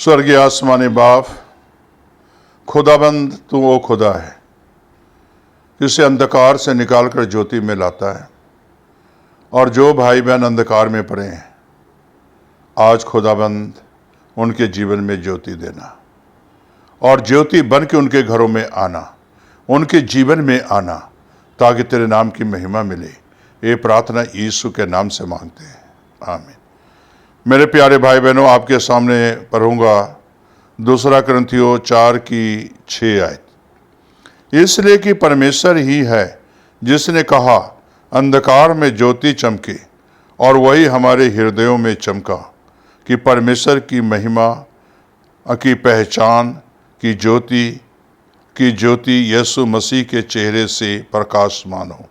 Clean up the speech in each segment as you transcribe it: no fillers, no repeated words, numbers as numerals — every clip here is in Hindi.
स्वर्गीय आसमानी बाप, खुदाबंद तू वो खुदा है जिसे अंधकार से निकालकर ज्योति में लाता है। और जो भाई बहन अंधकार में पड़े हैं, आज खुदाबंद उनके जीवन में ज्योति देना और ज्योति बन के उनके घरों में आना, उनके जीवन में आना, ताकि तेरे नाम की महिमा मिले। ये प्रार्थना यीशु के नाम से मांगते हैं, आमीन। मेरे प्यारे भाई बहनों, आपके सामने पढ़ूंगा 2 कुरिन्थियों 4:6 आयत। इसलिए कि परमेश्वर ही है जिसने कहा, अंधकार में ज्योति चमके, और वही हमारे हृदयों में चमका, कि परमेश्वर की महिमा की पहचान की ज्योति यीशु मसीह के चेहरे से प्रकाशमान हो।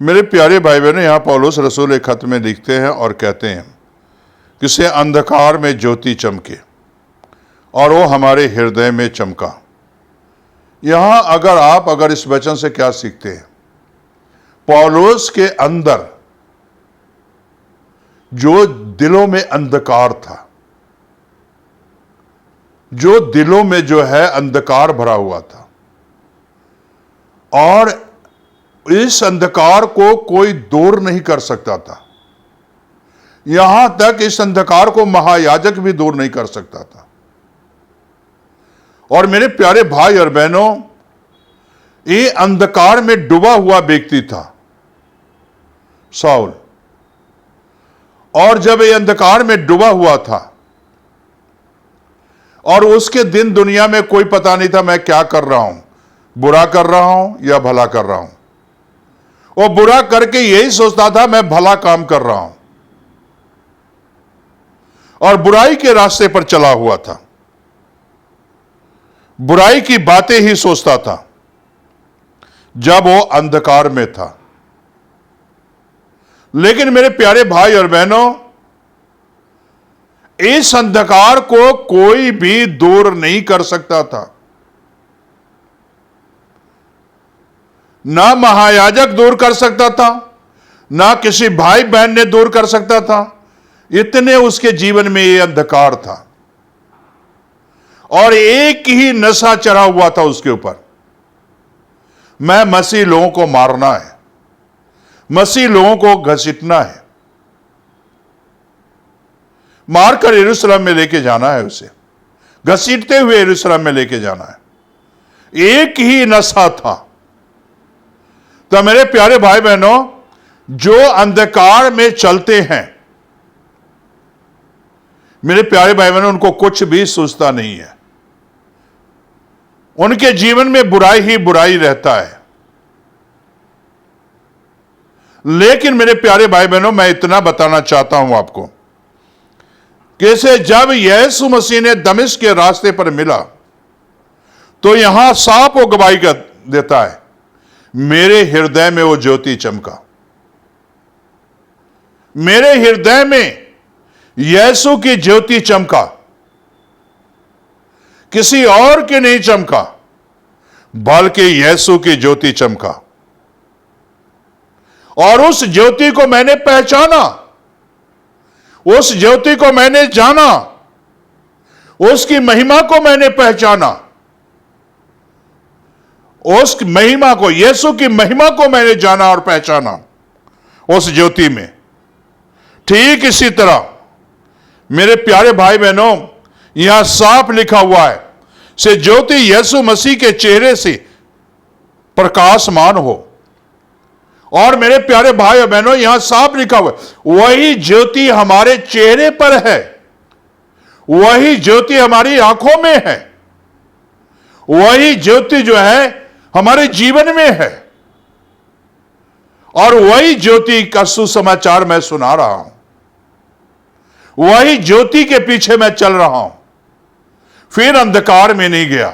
मेरे प्यारे भाई बहनों, यहाँ पौलुस रसूल एक खत में लिखते हैं और कहते हैं कि से अंधकार में ज्योति चमके और वो हमारे हृदय में चमका। यहाँ अगर इस वचन से क्या सीखते हैं, पौलुस के अंदर जो दिलों में अंधकार था, जो दिलों में जो है अंधकार भरा हुआ था, और इस अंधकार को कोई दूर नहीं कर सकता था। यहां तक इस अंधकार को महायाजक भी दूर नहीं कर सकता था। और मेरे प्यारे भाई और बहनों, ये अंधकार में डूबा हुआ व्यक्ति था शाऊल। और जब ये अंधकार में डूबा हुआ था और उसके दिन दुनिया में कोई पता नहीं था मैं क्या कर रहा हूं, बुरा कर रहा हूं या भला कर रहा हूं। वो बुरा करके यही सोचता था मैं भला काम कर रहा हूं, और बुराई के रास्ते पर चला हुआ था, बुराई की बातें ही सोचता था जब वो अंधकार में था। लेकिन मेरे प्यारे भाई और बहनों, इस अंधकार को कोई भी दूर नहीं कर सकता था। ना महायाजक दूर कर सकता था, ना किसी भाई बहन ने दूर कर सकता था। इतने उसके जीवन में यह अंधकार था, और एक ही नशा चढ़ा हुआ था उसके ऊपर, मैं मसीह लोगों को मारना है, मसीह लोगों को घसीटना है, मारकर यरूशलेम में लेके जाना है, उसे घसीटते हुए यरूशलेम में लेके जाना है। एक ही नशा था। तो मेरे प्यारे भाई बहनों, जो अंधकार में चलते हैं, मेरे प्यारे भाई बहनों, उनको कुछ भी सूझता नहीं है। उनके जीवन में बुराई ही बुराई रहता है। लेकिन मेरे प्यारे भाई बहनों, मैं इतना बताना चाहता हूं आपको, कैसे जब यीशु मसीह ने दमिश्क के रास्ते पर मिला, तो यहां साफ वो गवाही देता है, मेरे हृदय में वो ज्योति चमका। मेरे हृदय में यीशु की ज्योति चमका, किसी और की नहीं चमका, बल्कि यीशु की ज्योति चमका। और उस ज्योति को मैंने पहचाना, उस ज्योति को मैंने जाना, उसकी महिमा को मैंने पहचाना, उस महिमा को, यीशु की महिमा को मैंने जाना और पहचाना उस ज्योति में। ठीक इसी तरह मेरे प्यारे भाई बहनों, यहां साफ लिखा हुआ है, से ज्योति यीशु मसीह के चेहरे से प्रकाशमान हो। और मेरे प्यारे भाई और बहनों, यहां साफ लिखा हुआ है, वही ज्योति हमारे चेहरे पर है, वही ज्योति हमारी आंखों में है, वही ज्योति जो है हमारे जीवन में है। और वही ज्योति का सुसमाचार मैं सुना रहा हूं, वही ज्योति के पीछे मैं चल रहा हूं, फिर अंधकार में नहीं गया।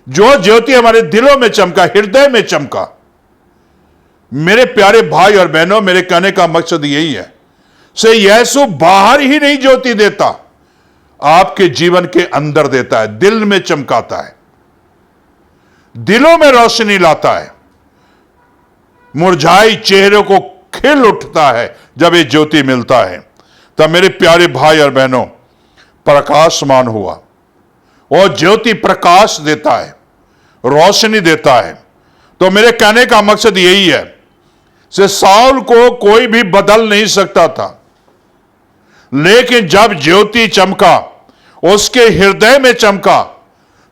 जो ज्योति हमारे दिलों में चमका, हृदय में चमका। मेरे प्यारे भाई और बहनों, मेरे कहने का मकसद यही है, से यीशु बाहर ही नहीं ज्योति देता, आपके जीवन के अंदर देता है, दिल में चमकाता है, दिलों में रोशनी लाता है, मुरझाई चेहरे को खिल उठता है जब ये ज्योति मिलता है। तब मेरे प्यारे भाई और बहनों, प्रकाशमान हुआ। वो ज्योति प्रकाश देता है, रोशनी देता है। तो मेरे कहने का मकसद यही है कि साउल को कोई भी बदल नहीं सकता था, लेकिन जब ज्योति चमका, उसके हृदय में चमका,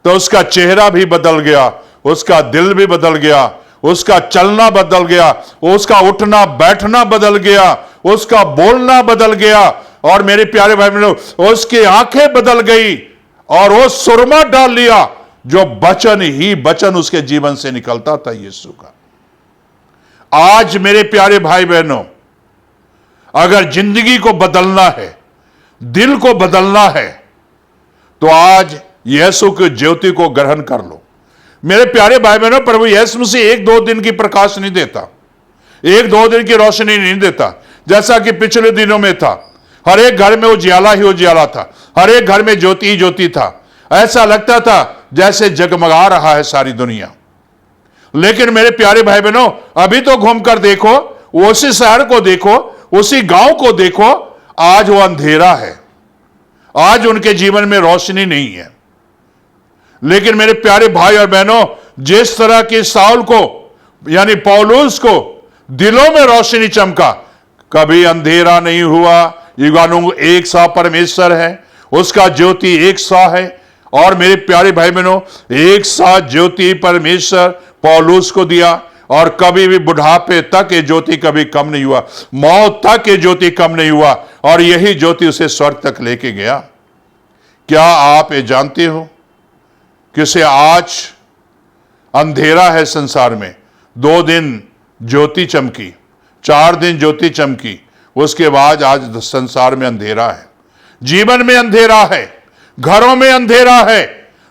तो उसका चेहरा भी बदल गया, उसका दिल भी बदल गया, उसका चलना बदल गया, उसका उठना बैठना बदल गया, उसका बोलना बदल गया। और मेरे प्यारे भाई बहनों, उसकी आंखें बदल गई और वो सुरमा डाल लिया, जो वचन ही वचन उसके जीवन से निकलता था यीशु का। आज मेरे प्यारे भाई बहनों, अगर जिंदगी को बदलना है, दिल को बदलना है, तो आज यीशु की ज्योति को ग्रहण कर लो। मेरे प्यारे भाई बहनों, प्रभु यीशु मसीह एक दो दिन की प्रकाश नहीं देता, एक दो दिन की रोशनी नहीं देता, जैसा कि पिछले दिनों में था। हर एक घर में उजियाला ही उजियाला था, हर एक घर में ज्योति ही ज्योति था। ऐसा लगता था जैसे जगमगा रहा है सारी दुनिया। लेकिन मेरे प्यारे भाई बहनों, अभी तो घूमकर देखो, उसी शहर को देखो, उसी गांव को देखो, आज वो अंधेरा है, आज उनके जीवन में रोशनी नहीं है। लेकिन मेरे प्यारे भाई और बहनों, जिस तरह के साउल को यानी पौलुस को दिलों में रोशनी चमका, कभी अंधेरा नहीं हुआ। युगानुग एक सा परमेश्वर है, उसका ज्योति एक सा है। और मेरे प्यारे भाई बहनों, एक सा ज्योति परमेश्वर पौलुस को दिया, और कभी भी बुढ़ापे तक ये ज्योति कभी कम नहीं हुआ, मौत तक ये ज्योति कम नहीं हुआ, और यही ज्योति उसे स्वर्ग तक लेके गया। क्या आप ये जानते हो कि से आज अंधेरा है संसार में? 2 दिन ज्योति चमकी, 4 दिन ज्योति चमकी, उसके बाद आज संसार में अंधेरा है, जीवन में अंधेरा है, घरों में अंधेरा है।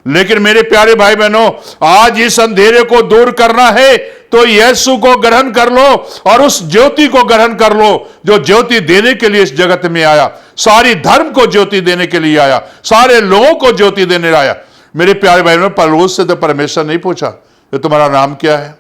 लेकिन मेरे प्यारे भाई बहनों, आज इस अंधेरे को दूर करना है तो यीशु को ग्रहण कर लो और उस ज्योति को ग्रहण कर लो, जो ज्योति देने के लिए इस जगत में आया, सारी धर्म को ज्योति देने के लिए आया, सारे लोगों को ज्योति देने आया। मेरे प्यारे भाई बहनों, पौलुस से तो परमेश्वर नहीं पूछा कि तुम्हारा नाम क्या है,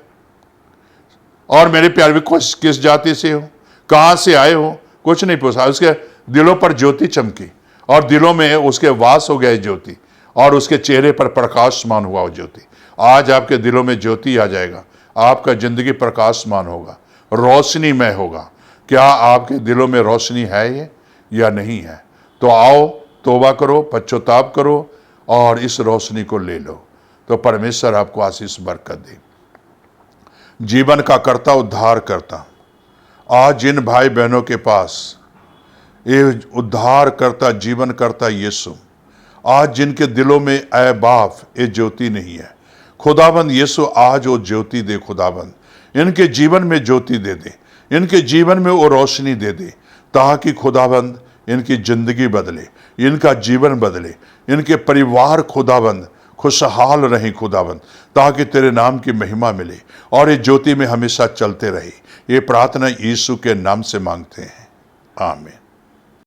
और मेरे प्यारे किस जाति से हो, कहां से आए हो, कुछ नहीं पूछा। उसके दिलों पर ज्योति चमकी और दिलों में उसके वास हो गए ज्योति, और उसके चेहरे पर प्रकाशमान हुआ वो ज्योति। आज आपके दिलों में ज्योति आ जाएगा, आपका जिंदगी प्रकाशमान होगा, रोशनीमय होगा। क्या आपके दिलों में रोशनी है ये या नहीं है? तो आओ, तौबा करो, पश्चाताप करो और इस रोशनी को ले लो, तो परमेश्वर आपको आशीष बरकत दे। जीवन का कर्ता, उद्धार करता, आज जिन भाई बहनों के पास ये उद्धार करता, जीवन करता यीशु, आज जिनके दिलों में ऐ बाप ये ज्योति नहीं है, खुदाबंद यीशु आज वो ज्योति दे। खुदाबंद इनके जीवन में ज्योति दे दे, इनके जीवन में वो रोशनी दे दे, ताकि खुदाबंद इनकी जिंदगी बदले, इनका जीवन बदले, इनके परिवार खुदाबंद खुशहाल रहे खुदाबंद, ताकि तेरे नाम की महिमा मिले और ये ज्योति में हमेशा चलते रहे। ये प्रार्थना यीशु के नाम से मांगते हैं, आमीन।